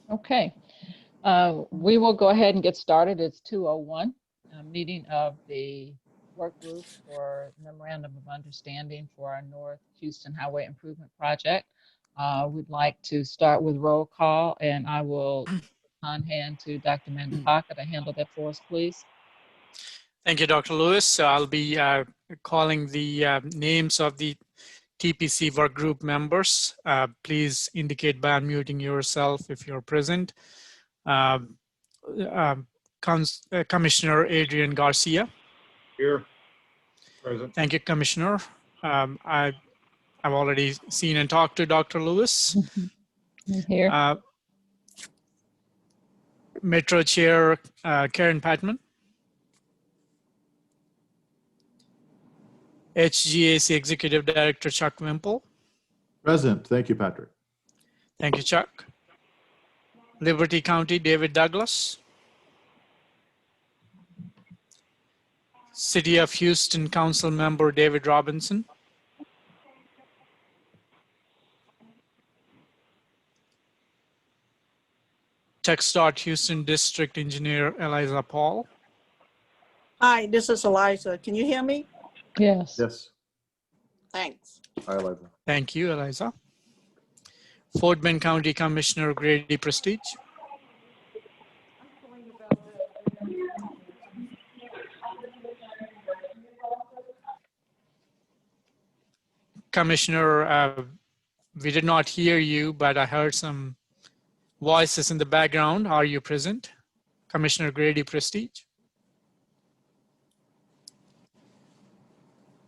Okay, we will go ahead and get started. It's 2:01, meeting of the work group for Memorandum of Understanding for our North Houston Highway Improvement Project. We'd like to start with roll call, and I will on hand to Dr. Mandapaka to handle that for us, please. Thank you, Dr. Lewis. So I'll be calling the names of the TPC Workgroup members. Please indicate by unmuting yourself if you're present. Commissioner Adrian Garcia. Here. Present. Thank you, Commissioner. I've already seen and talked to Dr. Lewis. Here. Metro Chair Karen Patman. HGAC Executive Director Chuck Wimple. Present. Thank you, Patrick. Thank you, Chuck. Liberty County, David Douglas. City of Houston Council Member David Robinson. TxDOT Houston District Engineer Eliza Paul. Hi, this is Eliza. Can you hear me? Yes. Yes. Thanks. Hi, Eliza. Thank you, Eliza. Fort Bend County Commissioner Grady Prestige. Commissioner, we did not hear you, but I heard some voices in the background. Are you present? Commissioner Grady Prestige.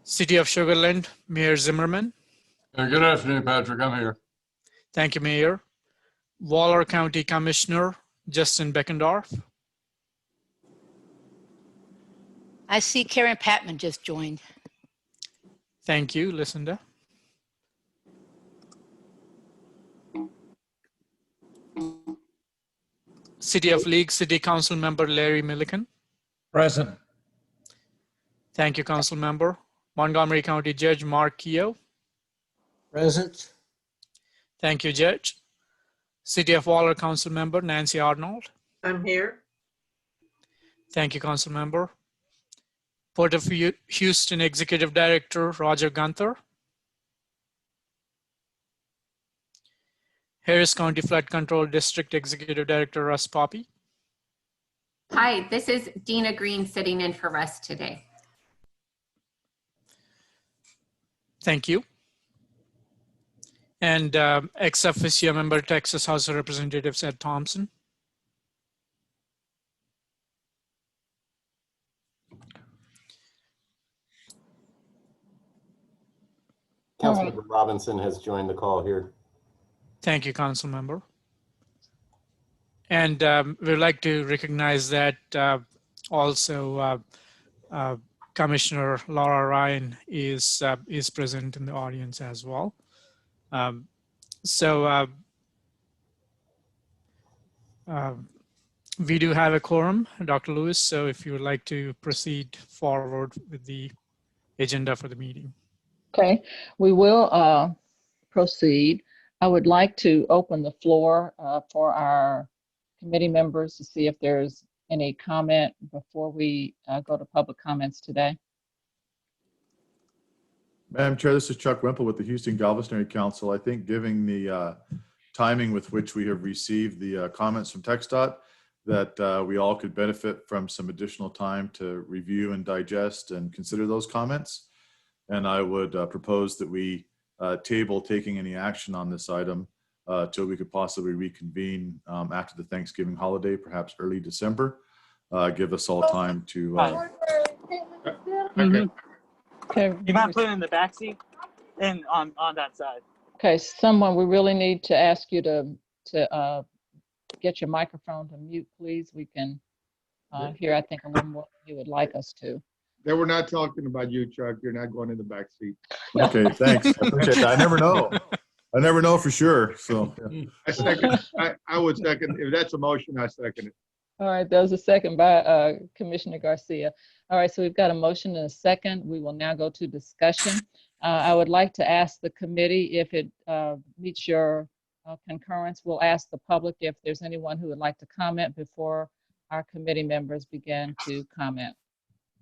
City of Sugar Land, Mayor Zimmerman. Good afternoon, Patrick. I'm here. Thank you, Mayor. Waller County Commissioner Justin Beckendorf. I see Karen Patman just joined. Thank you, Lucinda. City of League City Council Member Larry Milliken. Present. Thank you, Council Member. Montgomery County Judge Mark Keogh. Present. Thank you, Judge. City of Waller Council Member Nancy Arnold. I'm here. Thank you, Council Member. Port of Houston Executive Director Roger Gunther. Harris County Flood Control District Executive Director Russ Poppy. Hi, this is Dina Green sitting in for Russ today. Thank you. And ex officio member Texas House of Representatives Ed Thompson. Councilmember Robinson has joined the call here. Thank you, Council Member. And we'd like to recognize that also Commissioner Laura Ryan is present in the audience as well. We do have a quorum, Dr. Lewis, so if you would like to proceed forward with the agenda for the meeting. Okay, we will proceed. I would like to open the floor for our committee members to see if there's any comment before we go to public comments today. Madam Chair, this is Chuck Wimple with the Houston-Galveston Area Council. I think given the timing with which we have received the comments from TxDOT, that we all could benefit from some additional time to review and digest and consider those comments. And I would propose that we table taking any action on this item till we could possibly reconvene after the Thanksgiving holiday, perhaps early December. Give us all time to. Okay. You might put it in the back seat and on that side. Okay, someone, we really need to ask you to get your microphone to mute, please. We can hear, I think, a little more than you would like us to. They were not talking about you, Chuck. You're not going in the back seat. Okay, thanks. I appreciate that. I never know. I never know for sure. So I would second. If that's a motion, I second it. All right, that was a second by Commissioner Garcia. All right, so we've got a motion and a second. We will now go to discussion. I would like to ask the committee if it meets your concurrence, we'll ask the public if there's anyone who would like to comment before our committee members begin to comment.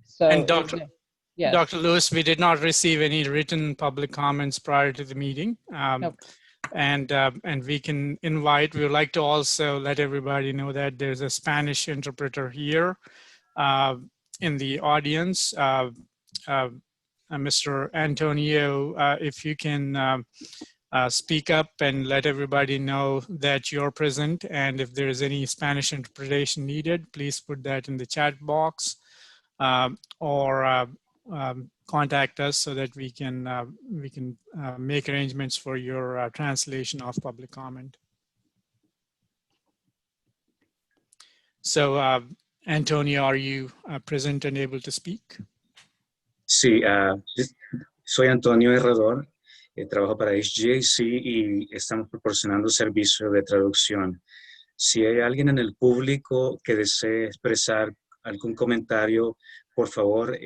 So, And Dr. Yes. Dr. Lewis, we did not receive any written public comments prior to the meeting. Nope. And we can invite, we would like to also let everybody know that there's a Spanish interpreter here in the audience. Mr. Antonio, if you can speak up and let everybody know that you're present, and if there is any Spanish interpretation needed, please put that in the chat box or contact us so that we can make arrangements for your translation of public comment. So, Antonio, are you present and able to speak? Sí, soy Antonio Herrador, trabajo para HGAC y estamos proporcionando servicios de traducción. Si hay alguien en el público que desee expresar algún comentario, por favor,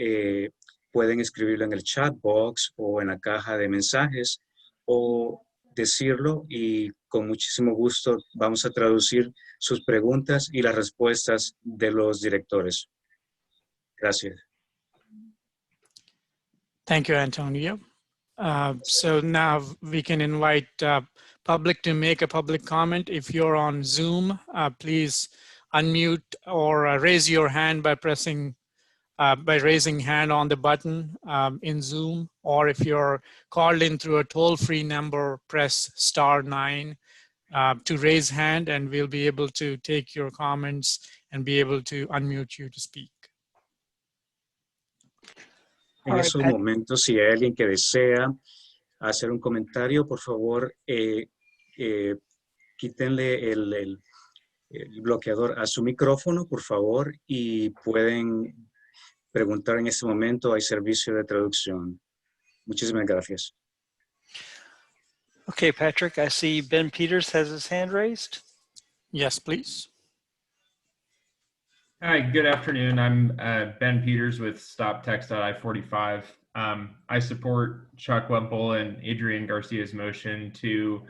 pueden escribirlo en el chat box o en la caja de mensajes o decirlo y con muchísimo gusto vamos a traducir sus preguntas y las respuestas de los directores. Gracias. Thank you, Antonio. So now we can invite public to make a public comment. If you're on Zoom, please unmute or raise your hand by pressing, by raising hand on the button in Zoom. Or if you're called in through a toll-free number, press *9 to raise hand, and we'll be able to take your comments and be able to unmute you to speak. En esos momentos, si hay alguien que desea hacer un comentario, por favor, quítenle el bloqueador a su micrófono, por favor, y pueden preguntar en este momento. Hay servicio de traducción. Muchísimas gracias. Okay, Patrick, I see Ben Peters has his hand raised. Yes, please. Hi, good afternoon. I'm Ben Peters with Stop Text.I-45. I support Chuck Wemple and Adrian Garcia's motion to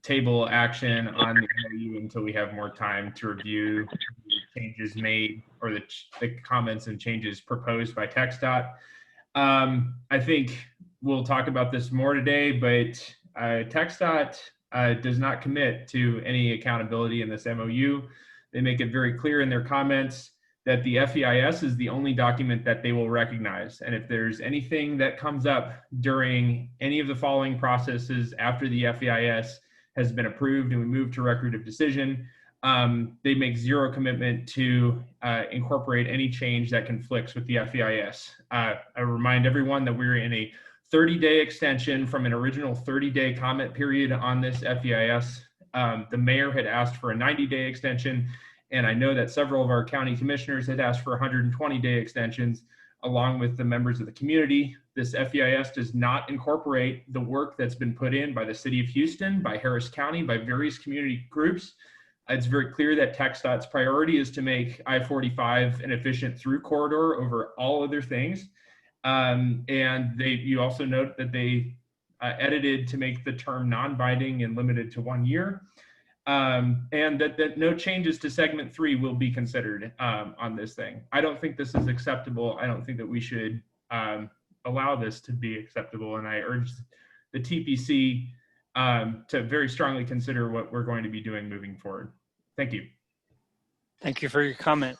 table action on the MOU until we have more time to review the changes made or the comments and changes proposed by TxDOT. I think we'll talk about this more today, but TxDOT does not commit to any accountability in this MOU. They make it very clear in their comments that the FEIS is the only document that they will recognize. And if there's anything that comes up during any of the following processes after the FEIS has been approved and we move to record of decision, they make zero commitment to incorporate any change that conflicts with the FEIS. I remind everyone that we're in a 30-day extension from an original 30-day comment period on this FEIS. The mayor had asked for a 90-day extension, and I know that several of our county commissioners had asked for 120-day extensions, along with the members of the community. This FEIS does not incorporate the work that's been put in by the city of Houston, by Harris County, by various community groups. It's very clear that TxDOT's priority is to make I-45 an efficient through corridor over all other things. And you also note that they edited to make the term non-binding and limited to 1 year, and that no changes to segment 3 will be considered on this thing. I don't think this is acceptable. I don't think that we should allow this to be acceptable, and I urge the TPC to very strongly consider what we're going to be doing moving forward. Thank you. Thank you for your comment.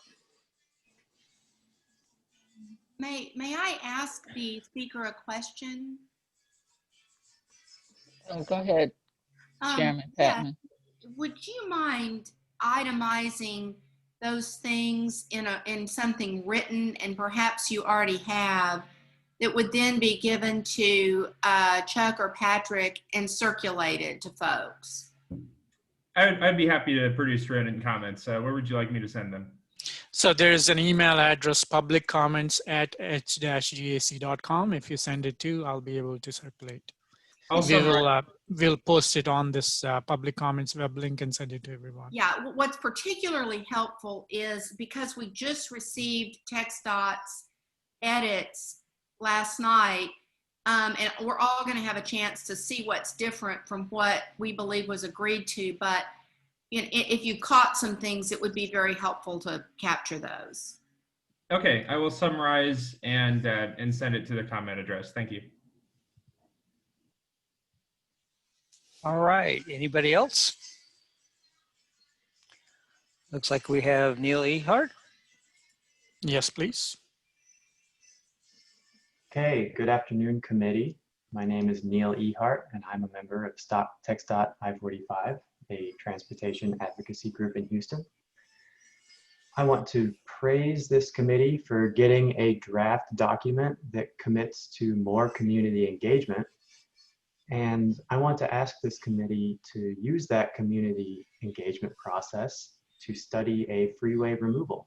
May I ask the speaker a question? Oh, go ahead, Chairman Patman. Yeah. Would you mind itemizing those things in something written, and perhaps you already have, that would then be given to Chuck or Patrick and circulated to folks? I'd be happy to produce written comments. Where would you like me to send them? So there's an email address, publiccomments@h-gac.com. If you send it to, I'll be able to circulate. We'll post it on this public comments web link and send it to everyone. Yeah, what's particularly helpful is because we just received TxDOT's edits last night, And we're all going to have a chance to see what's different from what we believe was agreed to. But if you caught some things, it would be very helpful to capture those. Okay, I will summarize and send it to the comment address. Thank you. All right, anybody else? Looks like we have Neil Ehart. Yes, please. Okay, good afternoon, committee. My name is Neil Ehart, and I'm a member of Stop TxDOT I-45, a transportation advocacy group in Houston. I want to praise this committee for getting a draft document that commits to more community engagement. And I want to ask this committee to use that community engagement process to study a freeway removal.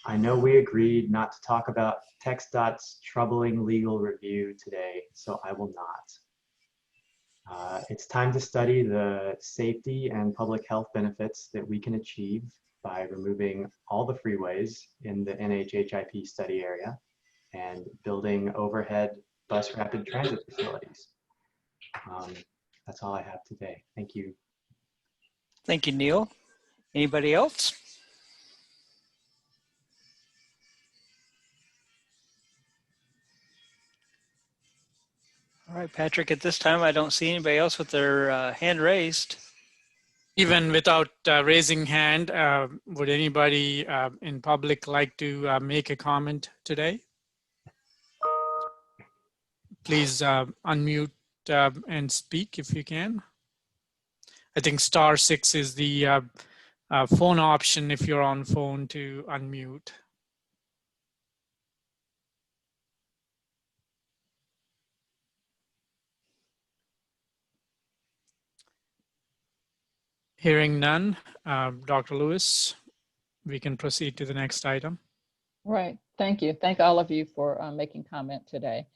I know we agreed not to talk about TxDOT's troubling legal review today, so I will not. It's time to study the safety and public health benefits that we can achieve by removing all the freeways in the NHHIP study area and building overhead bus rapid transit facilities. That's all I have today. Thank you. Thank you, Neil. Anybody else? All right, Patrick, at this time, I don't see anybody else with their hand raised. Even without raising hand, would anybody in public like to make a comment today? Please unmute and speak if you can. I think *6 is the phone option if you're on phone to unmute. Hearing none, Dr. Lewis, we can proceed to the next item. Right. Thank you. Thank all of you for making comment today.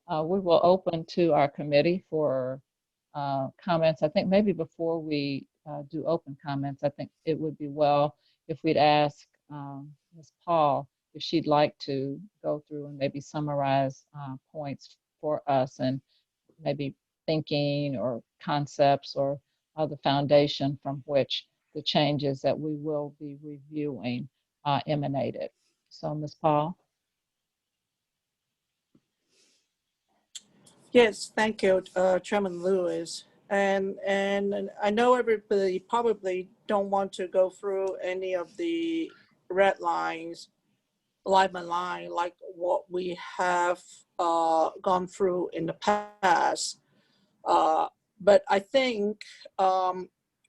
We will open to our committee for comments. I think maybe before we do open comments, I think it would be well if we'd ask Ms. Paul if she'd like to go through and maybe summarize points for us and maybe thinking or concepts or the foundation from which the changes that we will be reviewing emanated. So, Ms. Paul. Yes, thank you, Chairman Lewis. And I know everybody probably don't want to go through any of the red lines, line by line, like what we have gone through in the past. But I think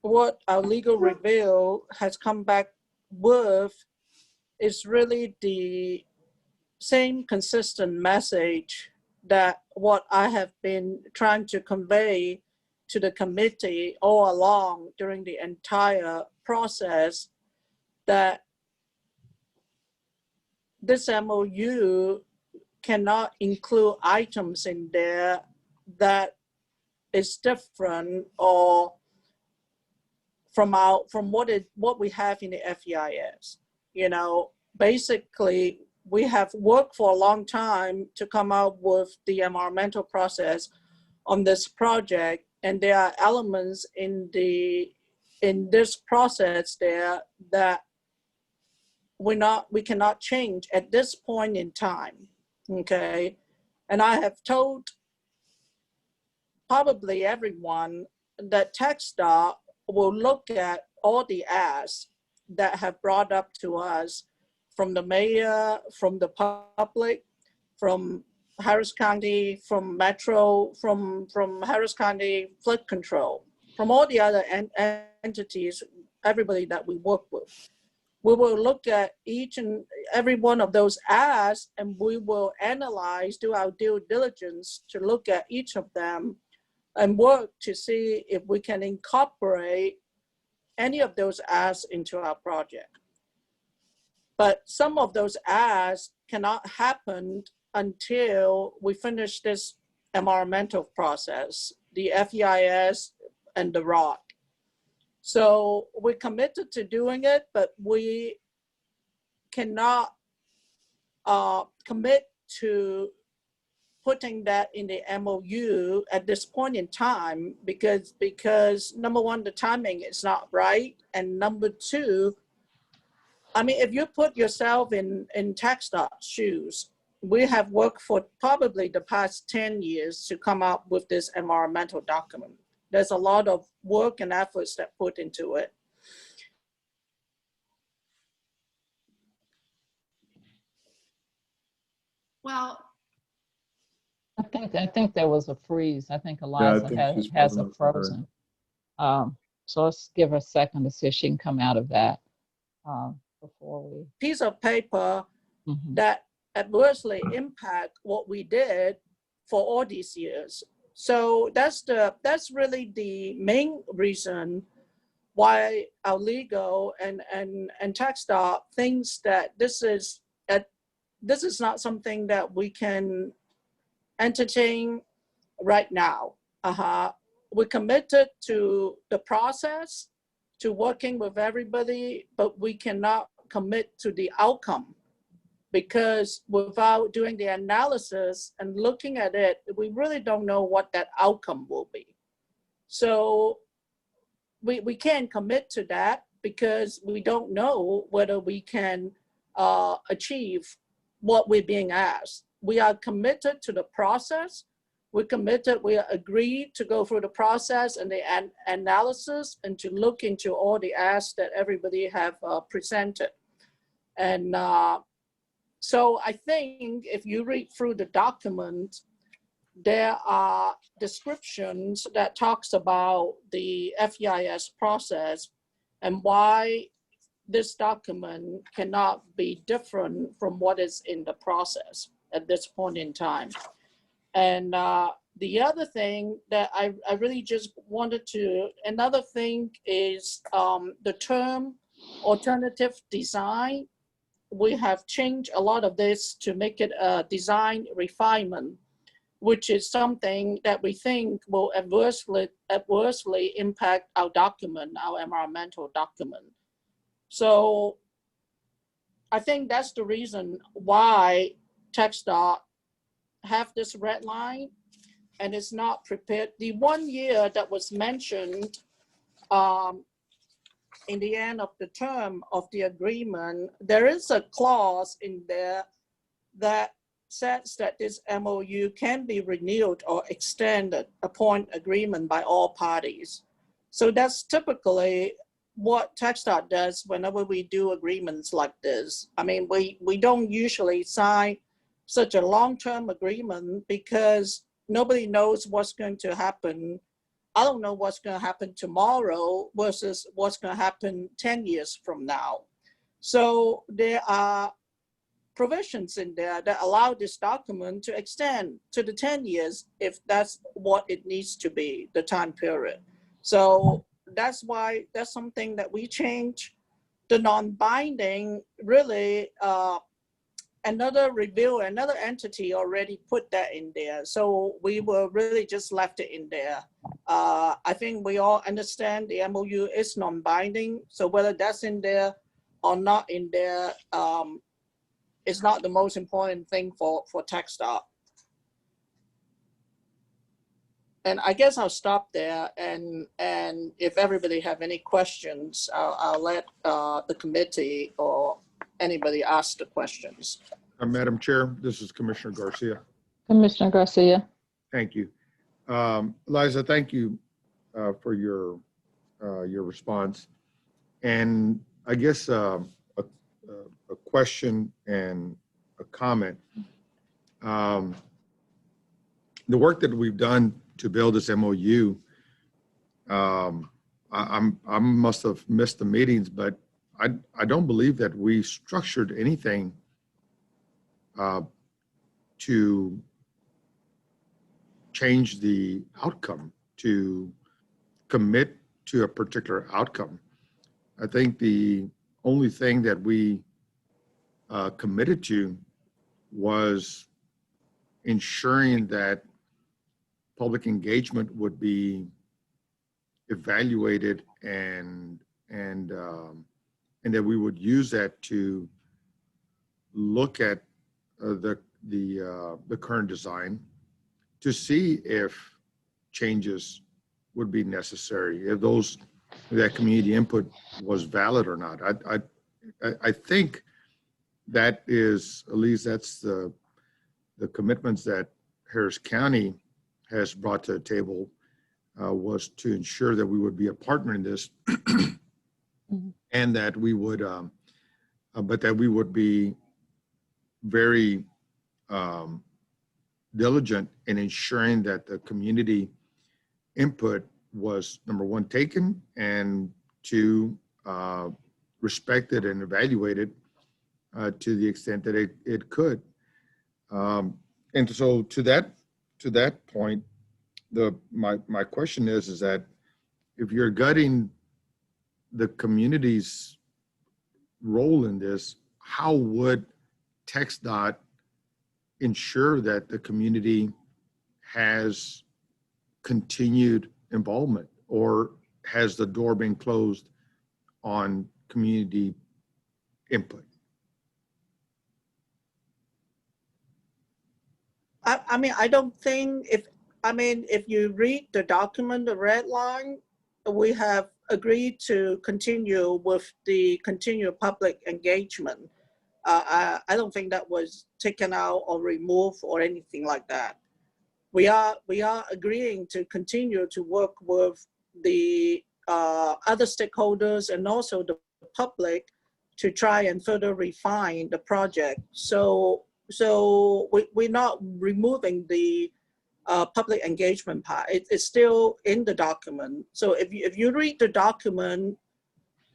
what our legal review has come back with is really the same consistent message that what I have been trying to convey to the committee all along during the entire process, that this MOU cannot include items in there that is different or from what we have in the FEIS. You know, basically, we have worked for a long time to come up with the environmental process on this project, and there are elements in this process there that we cannot change at this point in time. Okay, and I have told probably everyone that TxDOT will look at all the asks that have brought up to us from the mayor, from the public, from Harris County, from Metro, from Harris County Flood Control, from all the other entities, everybody that we work with. We will look at each and every one of those asks, and we will analyze, do our due diligence to look at each of them and work to see if we can incorporate any of those asks into our project. But some of those asks cannot happen until we finish this environmental process, the FEIS and the ROD. So we're committed to doing it, but we cannot commit to putting that in the MOU at this point in time because number one, the timing is not right, and number two, I mean, if you put yourself in TxDOT's shoes, we have worked for probably the past 10 years to come up with this environmental document. There's a lot of work and efforts that put into it. Well, I think there was a freeze. I think Yeah, I Eliza think has she's has a frozen over. frozen. So let's give her a second to see if she can come out of that before we. Piece of paper that adversely impact what we did for all these years. So that's really the main reason why our legal and TxDOT thinks that this is not something that we can entertain right now. We're committed to the process, to working with everybody, but we cannot commit to the outcome, because without doing the analysis and looking at it, we really don't know what that outcome will be. So we can't commit to that because we don't know whether we can achieve what we're being asked. We are committed to the process. We're committed, we are agreed to go through the process and the analysis and to look into all the asks that everybody have presented. And so I think if you read through the document, there are descriptions that talks about the FEIS process and why this document cannot be different from what is in the process at this point in time. And the other thing that I really just wanted to, another thing is the term alternative design. We have changed a lot of this to make it a design refinement, which is something that we think will adversely impact our document, our environmental document. So I think that's the reason why TxDOT have this red line and it's not prepared. The 1 year that was mentioned in the end of the term of the agreement, there is a clause in there that says that this MOU can be renewed or extended upon agreement by all parties. So that's typically what TxDOT does whenever we do agreements like this. I mean, we don't usually sign such a long-term agreement because nobody knows what's going to happen. I don't know what's going to happen tomorrow versus what's going to happen 10 years from now. So there are provisions in there that allow this document to extend to the 10 years if that's what it needs to be, the time period. So that's why that's something that we change. The non-binding really, another review, another entity already put that in there. So we were really just left it in there. I think we all understand the MOU is non-binding. So whether that's in there or not in there, is not the most important thing for TxDOT. And I guess I'll stop there. And if everybody have any questions, I'll let the committee or anybody ask the questions. Madam Chair, this is Commissioner Garcia. Commissioner Garcia. Thank you. Liza, thank you for your response. And I guess a question and a comment. The work that we've done to build this MOU, I must have missed the meetings, but I don't believe that we structured anything to change the outcome, to commit to a particular outcome. I think the only thing that we committed to was ensuring that public engagement would be evaluated and that we would use that to look at the current design to see if changes would be necessary, if that community input was valid or not. I think that is, at least that's the commitments that Harris County has brought to the table, was to ensure that we would be a partner in this and that we would, but that we would be very diligent in ensuring that the community input was, number one, taken, and two, respected and evaluated to the extent that it could. And so to that point, my question is that if you're gutting the community's role in this, how would TxDOT ensure that the community has continued involvement, or has the door been closed on community input? I mean, I don't think if you read the document, the red line, we have agreed to continue with the continued public engagement. I don't think that was taken out or removed or anything like that. We are agreeing to continue to work with the other stakeholders and also the public to try and further refine the project. So we're not removing the public engagement part. It's still in the document. So if you read the document,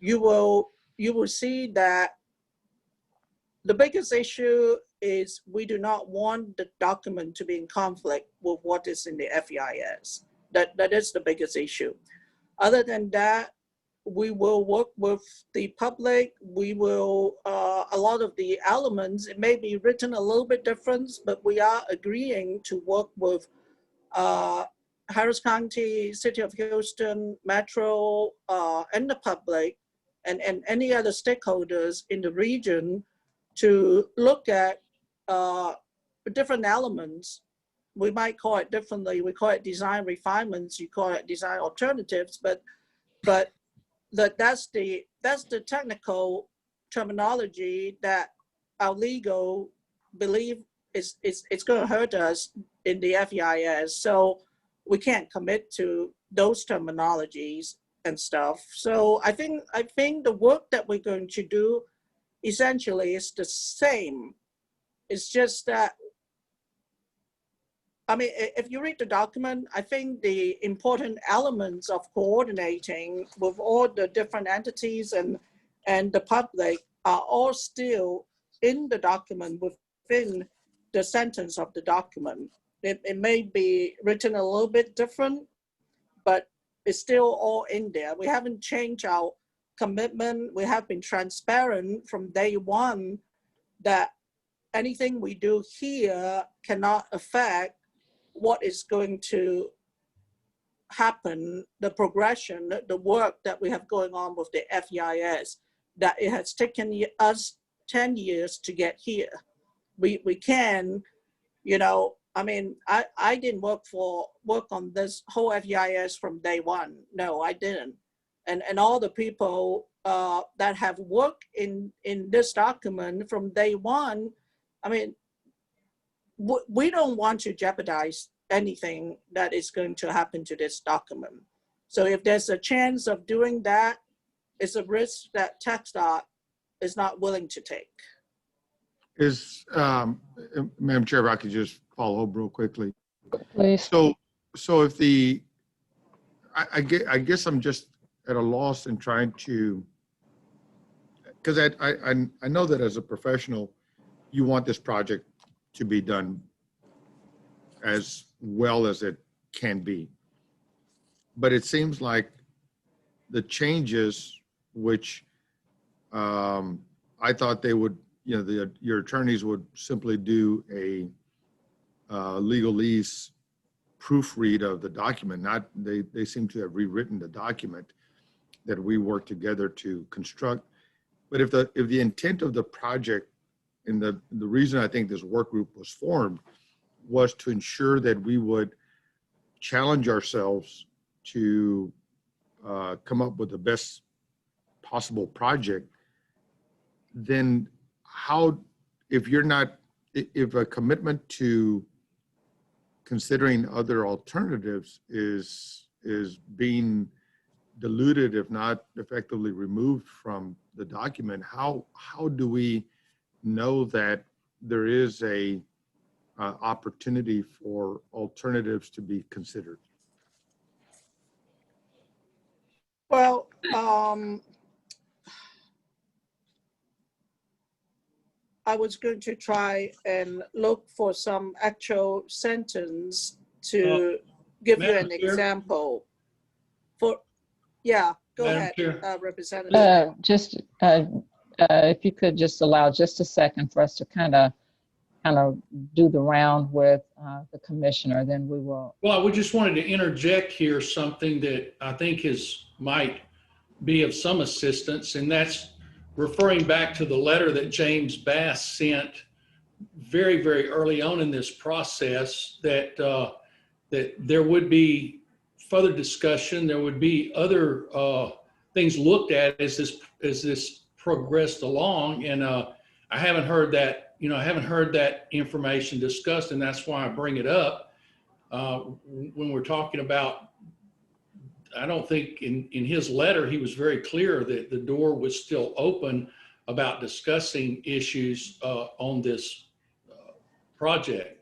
you will see that the biggest issue is we do not want the document to be in conflict with what is in the FEIS. That is the biggest issue. Other than that, we will work with the public. We will, a lot of the elements, it may be written a little bit different, but we are agreeing to work with Harris County, City of Houston, Metro, and the public, and any other stakeholders in the region to look at different elements. We might call it differently. We call it design refinements. You call it design alternatives, but that's the technical terminology that our legal believe it's going to hurt us in the FEIS. So we can't commit to those terminologies and stuff. So I think the work that we're going to do essentially is the same. It's just that, I mean, if you read the document, I think the important elements of coordinating with all the different entities and the public are all still in the document, within the sentence of the document. It may be written a little bit different, but it's still all in there. We haven't changed our commitment. We have been transparent from day one that anything we do here cannot affect what is going to happen, the progression, the work that we have going on with the FEIS, that it has taken us 10 years to get here. We can, you know, I mean, I didn't work on this whole FEIS from day one. No, I didn't. And all the people that have worked in this document from day one, I mean, we don't want to jeopardize anything that is going to happen to this document. So if there's a chance of doing that, it's a risk that TxDOT is not willing to take. Is, Madam Chair, if I could just follow up real quickly. Please. So if the, I guess I'm just at a loss in trying to, because I know that as a professional, you want this project to be done as well as it can be. But it seems like the changes, which I thought they would, you know, your attorneys would simply do a legalese proofread of the document. Not they seem to have rewritten the document that we worked together to construct. But if the intent of the project, and the reason I think this work group was formed, was to ensure that we would challenge ourselves to come up with the best possible project, then how, if a commitment to considering other alternatives is being diluted, if not effectively removed from the document, how do we know that there is a opportunity for alternatives to be considered? Well, I was going to try and look for some actual sentence to give you an Madam Chair? example. Yeah, go Madam ahead, Chair? Representative. If you could just allow just a second for us to kind of do the round with the commissioner, then we will. Well, we just wanted to interject here something that I think might be of some assistance, and that's referring back to the letter that James Bass sent very, very early on in this process, that that there would be further discussion, there would be other things looked at as this progressed along, and I haven't heard that. I haven't heard that information discussed, and that's why I bring it up when we're talking about. I don't think in his letter he was very clear that the door was still open about discussing issues on this project.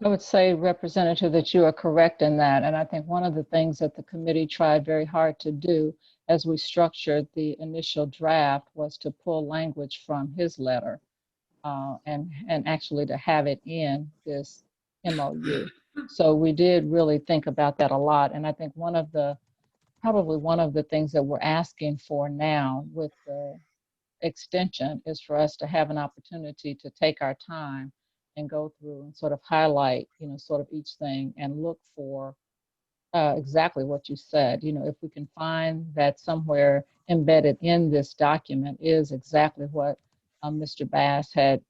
I would say, Representative, that you are correct in that. And I think one of the things that the committee tried very hard to do as we structured the initial draft was to pull language from his letter and actually to have it in this MOU. So we did really think about that a lot. And I think probably one of the things that we're asking for now with the extension is for us to have an opportunity to take our time and go through and sort of highlight, sort of each thing and look for exactly what you said. If we can find that somewhere embedded in this document is exactly what Mr. Bass had,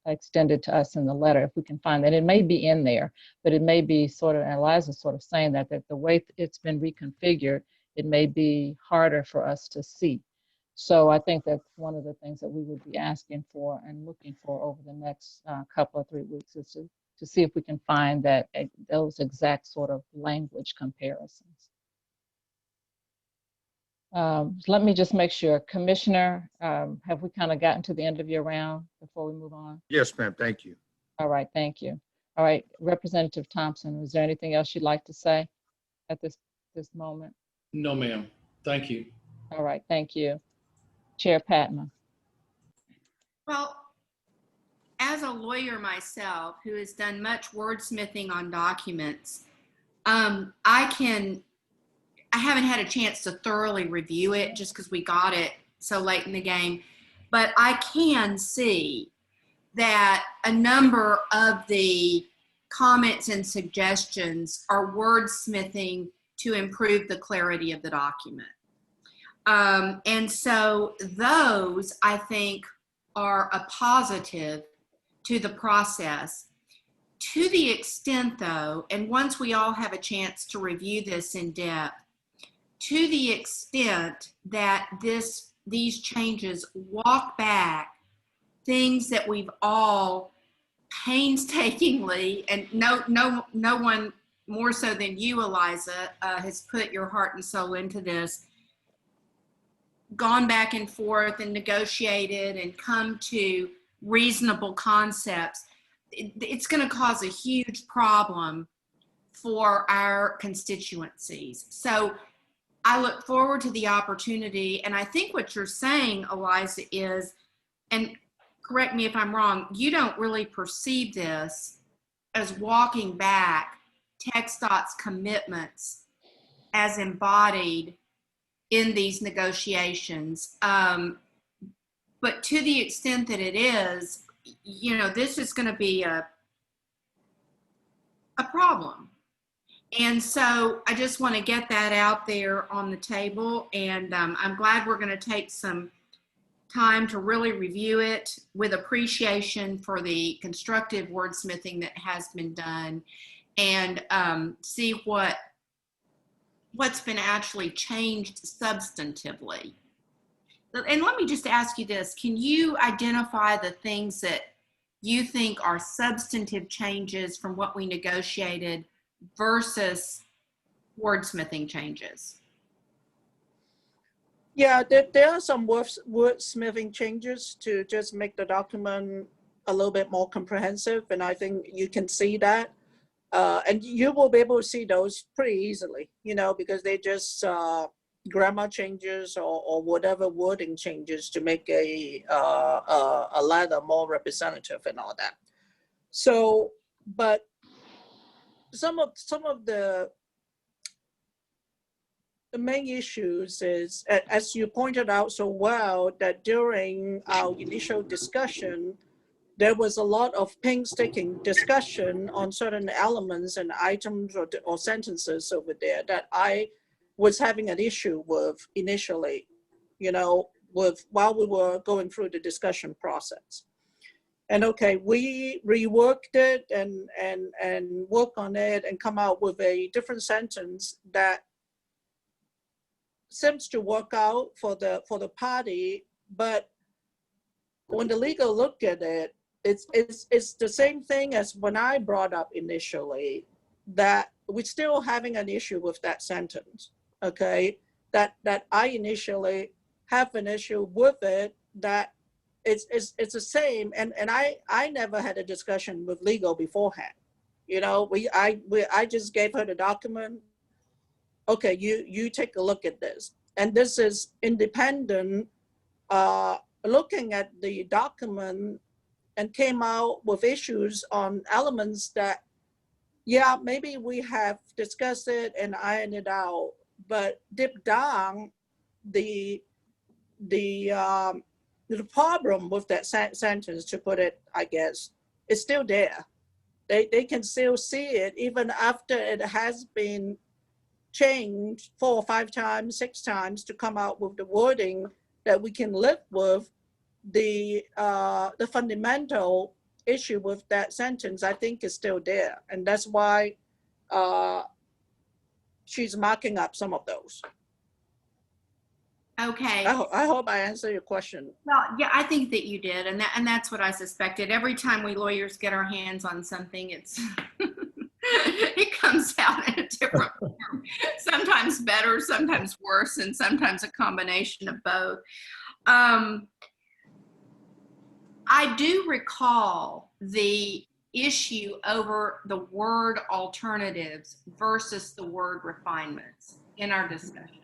extended to us in the letter. If we can find that, it may be in there, but it may be sort of, and Eliza's sort of saying that the way it's been reconfigured, it may be harder for us to see. So I think that's one of the things that we would be asking for and looking for over the next couple of 3 weeks is to see if we can find those exact sort of language comparisons. Let me just make sure, Commissioner, have we kind of gotten to the end of your round before we move on? Yes, ma'am. Thank you. All right, thank you. All right, Representative Thompson, is there anything else you'd like to say at this moment? No, ma'am. Thank you. All right, thank you. Chair Patman. Well, as a lawyer myself who has done much wordsmithing on documents, I haven't had a chance to thoroughly review it just because we got it so late in the game, but I can see that a number of the comments and suggestions are wordsmithing to improve the clarity of the document. And so those, I think, are a positive to the process. To the extent, though, and once we all have a chance to review this in depth, to the extent that these changes walk back things that we've all painstakingly, and no one more so than you, Eliza, has put your heart and soul into this, gone back and forth and negotiated and come to reasonable concepts. It's going to cause a huge problem for our constituencies. So I look forward to the opportunity, and I think what you're saying, Eliza, is, and correct me if I'm wrong, you don't really perceive this as walking back TxDOT's commitments as embodied in these negotiations. But to the extent that it is, this is going to be a problem. And so I just want to get that out there on the table. And I'm glad we're going to take some time to really review it with appreciation for the constructive wordsmithing that has been done, and see what's been actually changed substantively. And let me just ask you this. Can you identify the things that you think are substantive changes from what we negotiated versus wordsmithing changes? Yeah, there are some wordsmithing changes to just make the document a little bit more comprehensive, and I think you can see that. And you will be able to see those pretty easily, you know, because they just grammar changes or whatever wording changes to make a letter more representative and all that. So, but some of the main issues is, as you pointed out so well, that during our initial discussion, there was a lot of painstaking discussion on certain elements and items or sentences over there that I was having an issue with initially, you know, while we were going through the discussion process. And okay, we reworked it and worked on it and come out with a different sentence that seems to work out for the party, but when the legal look at it, it's the same thing as when I brought up initially, that we're still having an issue with that sentence. Okay, that I initially have an issue with it, that it's the same, and I never had a discussion with legal beforehand. You know, I just gave her the document. Okay, you take a look at this, and this is independent looking at the document, and came out with issues on elements that, yeah, maybe we have discussed it and ironed it out, but deep down, the problem with that sentence, to put it, I guess, is still there. They can still see it even after it has been changed 4 or 5 times, 6 times to come out with the wording that we can live with. The fundamental issue with that sentence, I think, is still there, and that's why she's marking up some of those. Okay. I hope I answered your question. Well, yeah, I think that you did, and that's what I suspected. Every time we lawyers get our hands on something, it's it comes out in a different form. Sometimes better, sometimes worse, and sometimes a combination of both. I do recall the issue over the word alternatives versus the word refinements in our discussion.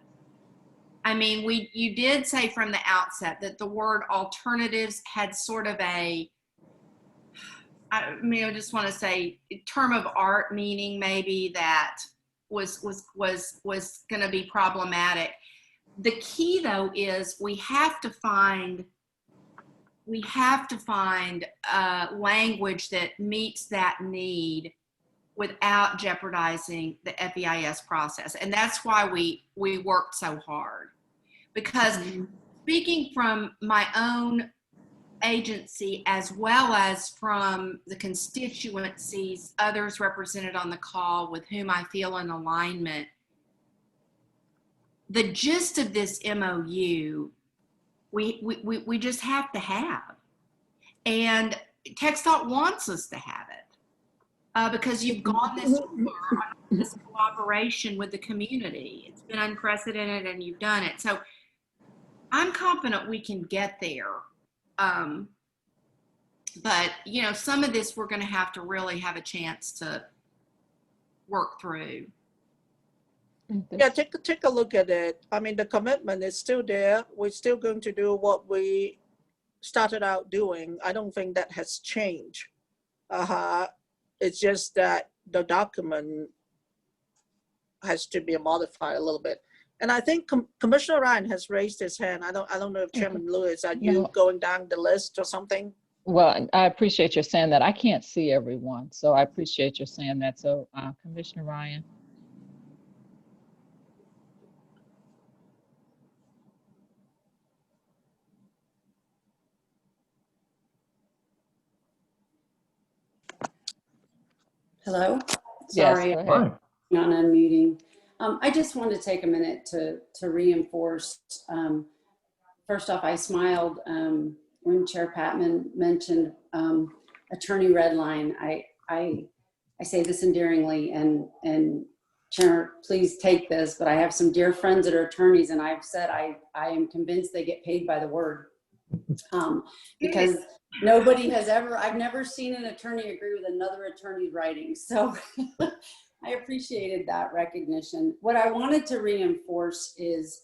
I mean, you did say from the outset that the word alternatives had sort of I just want to say term of art meaning maybe that was going to be problematic. The key though is we have to find language that meets that need without jeopardizing the FEIS process. And that's why we worked so hard. Because speaking from my own agency as well as from the constituencies, others represented on the call with whom I feel in alignment, the gist of this MOU we just have to have. And TxDOT wants us to have it because you've gone this far on this collaboration with the community. It's been unprecedented and you've done it. So I'm confident we can get there. But, you know, some of this we're going to have to really have a chance to work through. Yeah, take a look at it. I mean, the commitment is still there. We're still going to do what we started out doing. I don't think that has changed. It's just that the document has to be modified a little bit. And I think Commissioner Ryan has raised his hand. I don't know if Chairman Lewis, are you going down the list or something? Well, I appreciate you saying that. I can't see everyone, so I appreciate you saying that. So, Commissioner Ryan. Hello. Yes, Sorry, go I'm ahead. on unmuting. I just wanted to take a minute to reinforce. First off, I smiled when Chair Patman mentioned attorney redline. I say this endearingly, and Chair, please take this. But I have some dear friends that are attorneys, and I've said I am convinced they get paid by the word, because nobody has ever. I've never seen an attorney agree with another attorney's writing. So I appreciated that recognition. What I wanted to reinforce is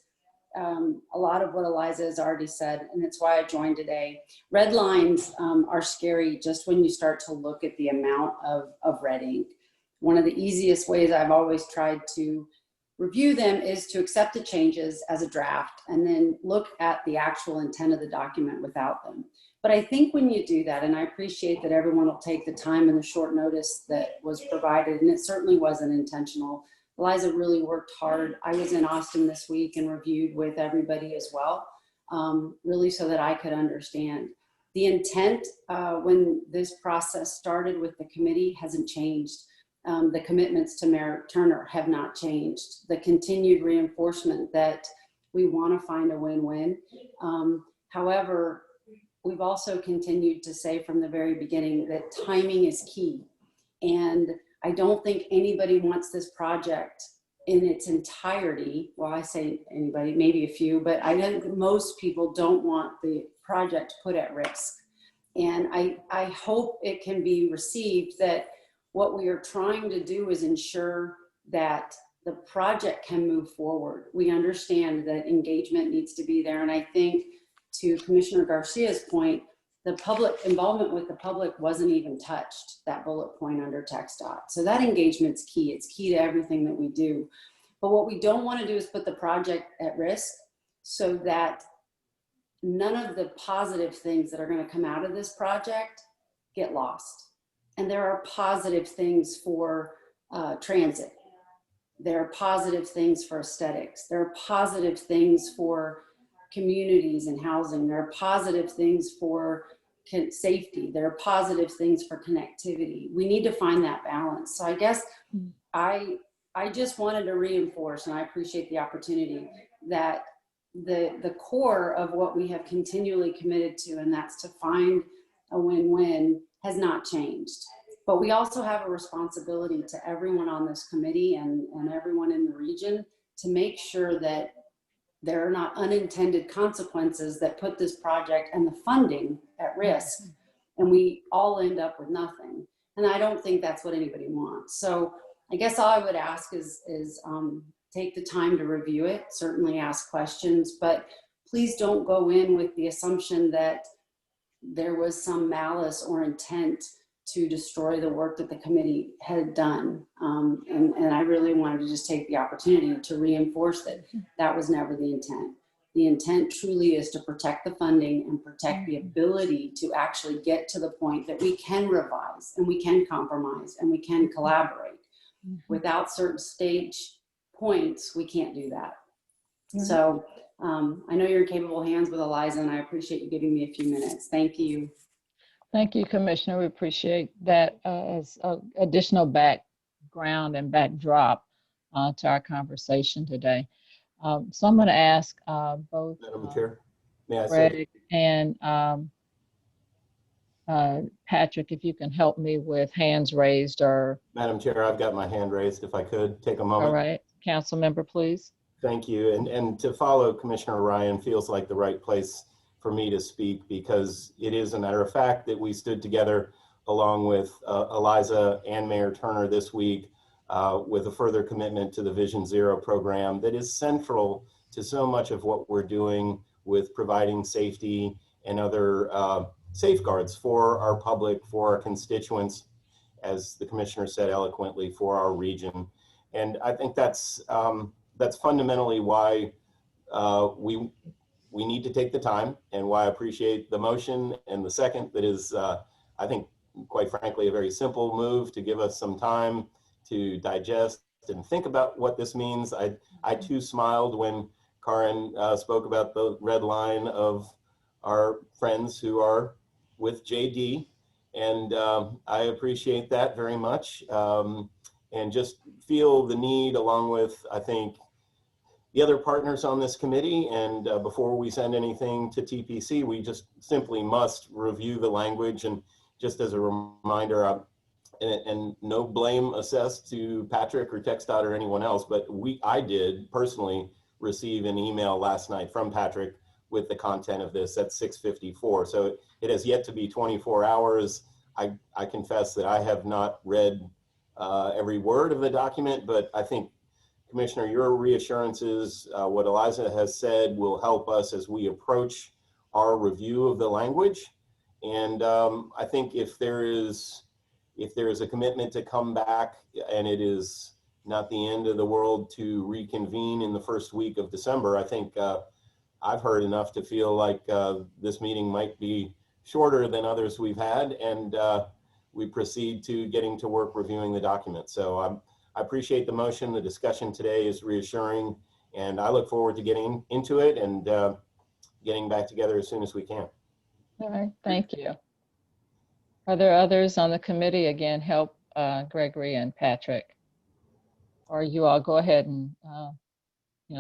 a lot of what Eliza has already said, and it's why I joined today. Red lines are scary just when you start to look at the amount of red ink. One of the easiest ways I've always tried to review them is to accept the changes as a draft and then look at the actual intent of the document without them. But I think when you do that, and I appreciate that everyone will take the time and the short notice that was provided, and it certainly wasn't intentional. Eliza really worked hard. I was in Austin this week and reviewed with everybody as well, really so that I could understand. The intent when this process started with the committee hasn't changed. The commitments to Mayor Turner have not changed. The continued reinforcement that we want to find a win-win. However, we've also continued to say from the very beginning that timing is key. And I don't think anybody wants this project in its entirety. Well, I say anybody, maybe a few, but I think most people don't want the project put at risk. And I hope it can be received that what we are trying to do is ensure that the project can move forward. We understand that engagement needs to be there. And I think to Commissioner Garcia's point, the public involvement with the public wasn't even touched, that bullet point under TxDOT. So that engagement's key. It's key to everything that we do. But what we don't want to do is put the project at risk so that none of the positive things that are going to come out of this project get lost. And there are positive things for transit. There are positive things for aesthetics. There are positive things for communities and housing. There are positive things for safety. There are positive things for connectivity. We need to find that balance. So I guess I just wanted to reinforce, and I appreciate the opportunity, that the core of what we have continually committed to, and that's to find a win-win, has not changed. But we also have a responsibility to everyone on this committee and everyone in the region to make sure that there are not unintended consequences that put this project and the funding at risk, and we all end up with nothing. And I don't think that's what anybody wants. So I guess all I would ask is take the time to review it, certainly ask questions, but please don't go in with the assumption that there was some malice or intent to destroy the work that the committee had done. And I really wanted to just take the opportunity to reinforce that that was never the intent. The intent truly is to protect the funding and protect the ability to actually get to the point that we can revise and we can compromise and we can collaborate. Without certain stage points, we can't do that. So I know you're in capable hands with Eliza, and I appreciate you giving me a few minutes. Thank you. Thank you, Commissioner. We appreciate that as additional background and backdrop to our conversation today. So I'm going to ask both Madam Chair, may I Greg and Patrick, if you can help me with hands raised or. Madam Chair, I've got my hand raised. If I could take a moment. All right, council member, please. Thank you. And to follow Commissioner Ryan feels like the right place for me to speak, because it is a matter of fact that we stood together along with Eliza and Mayor Turner this week with a further commitment to the Vision Zero program that is central to so much of what we're doing with providing safety and other safeguards for our public, for our constituents, as the commissioner said eloquently, for our region. And I think that's fundamentally why we need to take the time, and why I appreciate the motion and the second that is, I think, quite frankly, a very simple move to give us some time to digest and think about what this means. I too smiled when Karin spoke about the red line of our friends who are with JD And I appreciate that very much. And just feel the need, along with, I think, the other partners on this committee. And before we send anything to TPC, we just simply must review the language. And just as a reminder, and no blame assessed to Patrick or TxDOT or anyone else, but I did personally receive an email last night from Patrick with the content of this at 6:54. So it has yet to be 24 hours. I confess that I have not read every word of the document, but I think, Commissioner, your reassurances, what Eliza has said, will help us as we approach our review of the language. And I think if there is a commitment to come back, and it is not the end of the world to reconvene in the first week of December, I think I've heard enough to feel like this meeting might be shorter than others we've had, and we proceed to getting to work reviewing the document. So I appreciate the motion. The discussion today is reassuring, and I look forward to getting into it and getting back together as soon as we can. All right, thank you. Are there others on the committee? Again, help Gregory and Patrick. Or you all go ahead and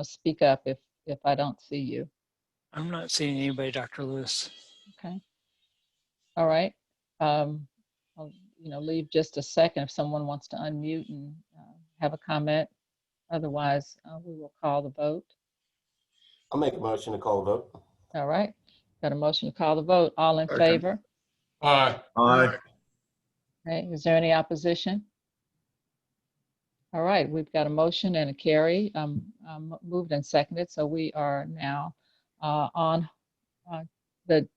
speak up if I don't see you. I'm not seeing anybody, Dr. Lewis. Okay. All right. I'll leave just a second if someone wants to unmute and have a comment. Otherwise, we will call the vote. I'll make a motion to call the vote. All right. Got a motion to call the vote. All in favor? Aye. Aye. Okay. Is there any opposition? All right. We've got a motion and a carry. Moved and seconded. So we are now on the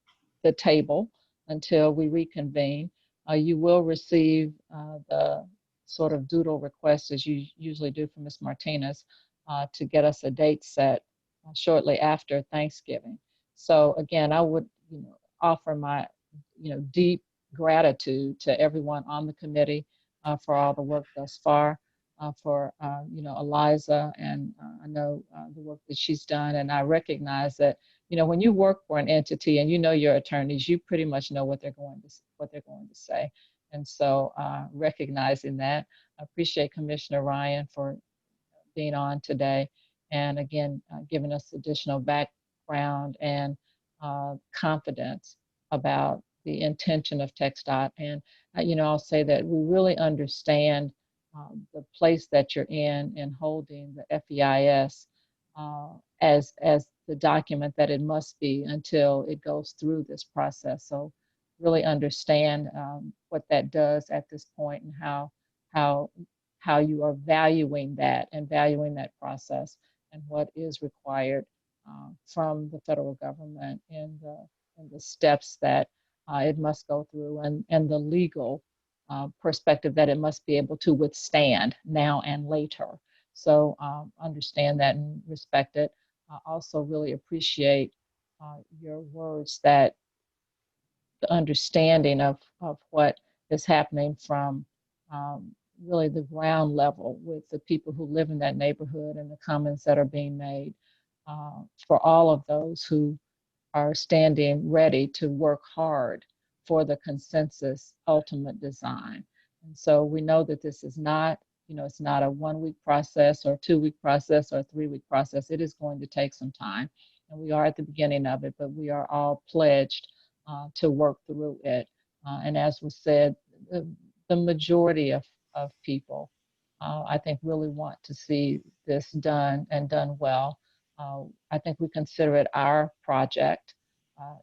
table until we reconvene. You will receive the sort of doodle request, as you usually do from Ms. Martinez, to get us a date set shortly after Thanksgiving. So again, I would offer my deep gratitude to everyone on the committee for all the work thus far, for Eliza, and I know the work that she's done, and I recognize that when you work for an entity and your attorneys, you pretty much know what they're going to say. And so recognizing that, I appreciate Commissioner Ryan for being on today, and again, giving us additional background and confidence about the intention of TxDOT. And I'll say that we really understand the place that you're in holding the FEIS as the document that it must be until it goes through this process. So really understand what that does at this point, and how you are valuing that process, and what is required from the federal government in the steps that it must go through, and the legal perspective that it must be able to withstand now and later. So understand that and respect it. I also really appreciate your words, that the understanding of what is happening from really the ground level with the people who live in that neighborhood, and the comments that are being made for all of those who are standing ready to work hard for the consensus ultimate design. And so we know that this is not, it's not a 1-week process or 2-week process or 3-week process. It is going to take some time, and we are at the beginning of it, but we are all pledged to work through it. And as was said, the majority of people, I think, really want to see this done, and done well. I think we consider it our project.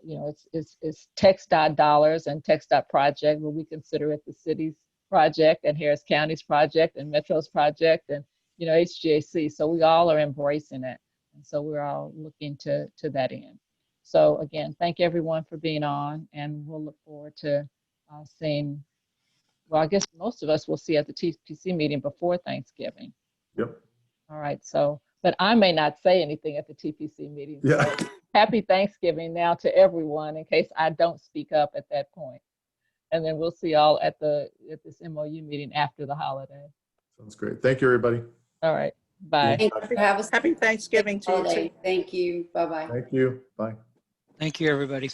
It's TxDOT dollars and TxDOT project, but we consider it the city's project, and Harris County's project, and Metro's project, and HGAC. So we all are embracing it, and so we're all looking to that end. So again, thank everyone for being on, and we'll look forward to seeing. Well, I guess most of us will see at the TPC meeting before Thanksgiving. Yep. All right. So, but I may not say anything at the TPC meeting. Yeah. So happy Thanksgiving now to everyone, in case I don't speak up at that point. And then we'll see y'all at this MOU meeting after the holiday. Sounds great. Thank you, everybody. All right. Bye. Thank you. Have a Happy Thanksgiving to you too. Thank you. Bye-bye. Thank you. Bye. Thank you, everybody.